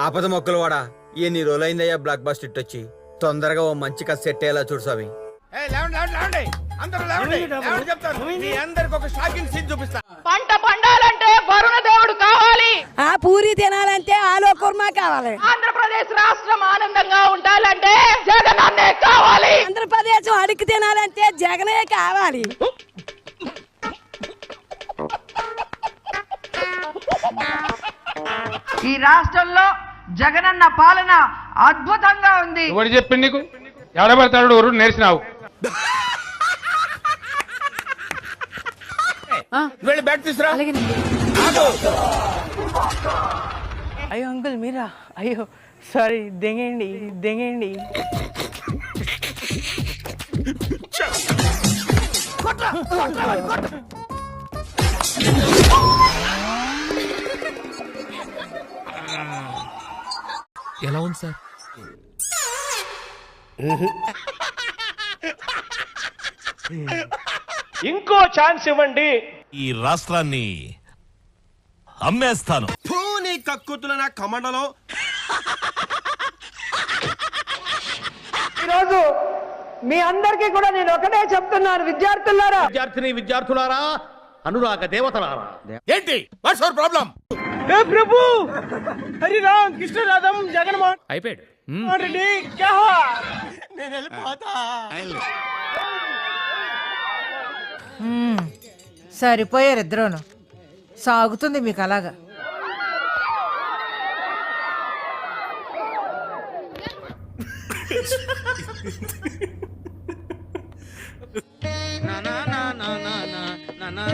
ఆపద మొక్కలు వాడా ఎన్ని రోజులైందయ్యా బ్లాక్ బస్టర్ హిట్ వచ్చి తొందరగా ఓ మంచి కథ సెట్ అయ్యేలా చూడు స్వామి. పంట పండాలంటే వరుణ దేవుడు కావాలి. ఆ పూరి తినాలంటే ఆలో కుర్మా కావాలి. ఆంధ్రప్రదేశ్ రాష్ట్రం ఆనందంగా ఉండాలంటే జగనన్నే కావాలి. ఆంధ్రప్రదేశ్ అడిగి తినాలంటే జగనే కావాలి. ఈ రాష్ట్రంలో జగనన్న పాలన అద్భుతంగా ఉంది. ఎవరు చెప్పింది నీకు? ఎవడబడతాడు ఎవరు నేర్చినావు? వెళ్ళి బ్యాగ్ తీసురా. అయ్యో అంకుల్ మీరా? అయ్యో సారీ, దెంగండి దెంగండి. ఎలా ఉంది సార్? ఇంకో ఛాన్స్ ఇవ్వండి, ఈ రాష్ట్రాన్ని అమ్మేస్తాను. పూని కక్కుతున్న నా కమండలో. ఈరోజు మీ అందరికీ కూడా నేను ఒకటే చెప్తున్నాను, విద్యార్థులారా, విద్యార్థులారా, అనురాగ దేవతలారా, ఏంటి వాట్స్ యువర్ ప్రాబ్లం? హే ప్రభు, హరి రామ్ కృష్ణ రాధం జగన్మోహన్ అయిపోయాడు. రెడ్డి క్యా హువా? నేను వెళ్ళిపోతా. సరిపోయారు ఇద్దరును. సాగుతుంది మీకు అలాగా. నా నా నా నా నా నా నా